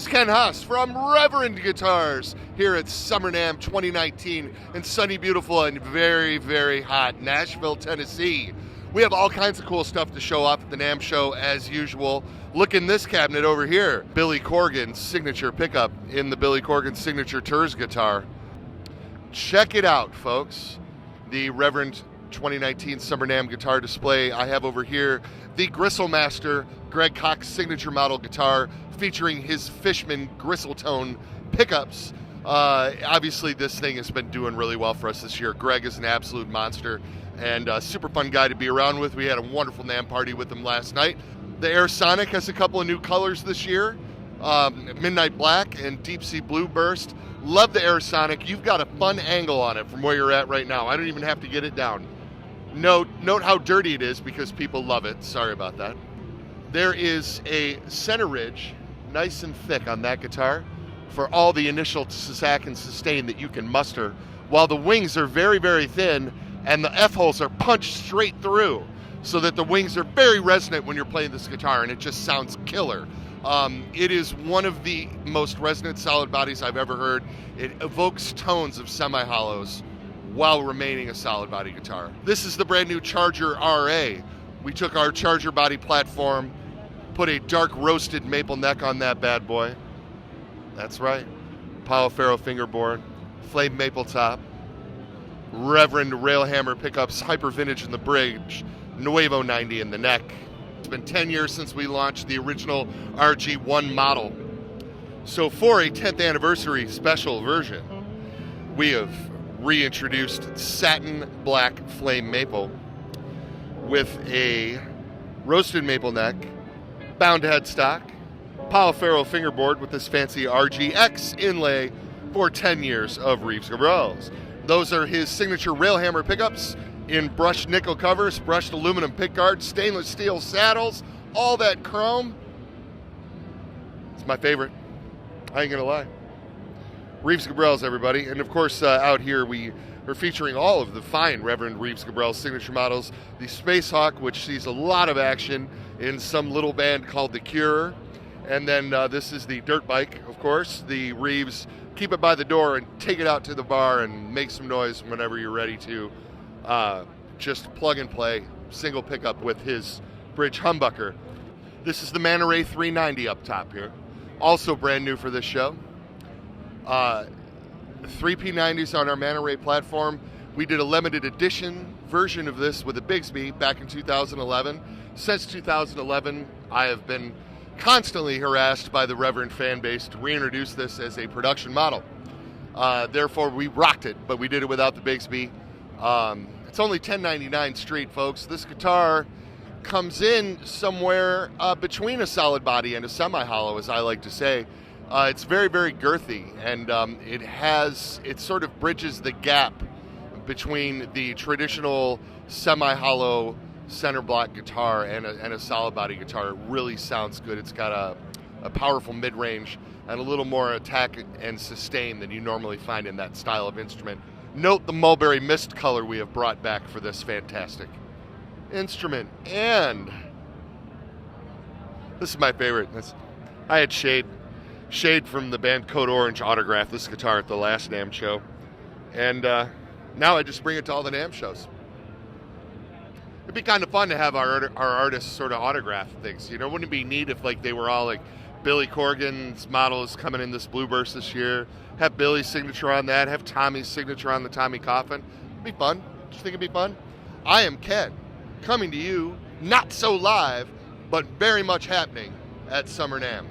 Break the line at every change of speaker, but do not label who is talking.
is Ken Haas from Reverend Guitars here at Summer NAMM 2019 in sunny, beautiful, and very, very hot Nashville, Tennessee. We have all kinds of cool stuff to show off at the NAMM show as usual. Look in this cabinet over here. Billy Corgan's signature pickup in the Billy Corgan signature Tours guitar. Check it out, folks. The Reverend 2019 Summer NAMM guitar display. I have over here the GristleMaster Greg Cox signature model guitar featuring his Fishman Gristle-tone pickups. Obviously, this thing has been doing really well for us this year. Greg is an absolute monster and a super fun guy to be around with. We had a wonderful NAMM party with him last night. The Air Sonic has a couple of new colors this year, Midnight Black and Deep Sea Blue Burst. Love the Air Sonic. You've got a fun angle on it from where you're at right now. I don't even have to get it down. Note how dirty it is because people love it. Sorry about that. There is a center ridge, nice and thick on that guitar for all the initial sack and sustain that you can muster, while the wings are very, very thin and the F-holes are punched straight through so that the wings are very resonant when you're playing this guitar, and it just sounds killer. It is one of the most resonant solid bodies I've ever heard. It evokes tones of semi-hollows while remaining a solid body guitar. This is the brand new Charger RA. We took our Charger body platform, put a dark roasted maple neck on that bad boy. That's right. Paulo Ferro fingerboard, flame maple top, Reverend Railhammer pickups, hyper vintage in the bridge, Nuevo 90 in the neck. It's been 10 years since we launched the original RG1 model. So for a 10th anniversary special version, we have reintroduced satin black flame maple with a roasted maple neck, bound headstock, Paulo Ferro fingerboard with this fancy RGX inlay for 10 years of Reeves Gabrels. Those are his signature Railhammer pickups in brushed nickel covers, brushed aluminum pickguards, stainless steel saddles, all that chrome. It's my favorite. I ain't gonna lie. Reeves Gabrels, everybody. And of course, out here we are featuring all of the fine Reverend Reeves Gabrels signature models. The Space Hawk, which sees a lot of action in some little band called The Cure. And then this is the dirt bike, of course, the Reeves. Keep it by the door and take it out to the bar and make some noise whenever you're ready to. Just plug and play, single pickup with his bridge humbucker. This is the Man Ray 390 up top here. Also brand new for this show. 3P90s on our Man Ray platform. We did a limited edition version of this with a Bigsby back in 2011. Since 2011, I have been constantly harassed by the Reverend fan base to reintroduce this as a production model. Therefore, we rocked it, but we did it without the Bigsby. It's only $10.99 street, folks. This guitar comes in somewhere between a solid body and a semi-hollow, as I like to say. It's very, very girthy, and it sort of bridges the gap between the traditional semi-hollow center block guitar and a solid body guitar. It really sounds good. It's got a powerful mid-range and a little more attack and sustain than you normally find in that style of instrument. Note the mulberry mist color we have brought back for this fantastic instrument. And this is my favorite. I had Shade from the band Code Orange autograph this guitar at the last NAMM show. And now I just bring it to all the NAMM shows. It'd be kind of fun to have our artists sort of autograph things. You know, wouldn't it be neat if like they were all like Billy Corgan's model is coming in this Blue Burst this year. Have Billy's signature on that. Have Tommy's signature on the Tommy Coffin. It'd be fun. Do you think it'd be fun? I am Ken, coming to you, not so live, but very much happening at Summer NAMM.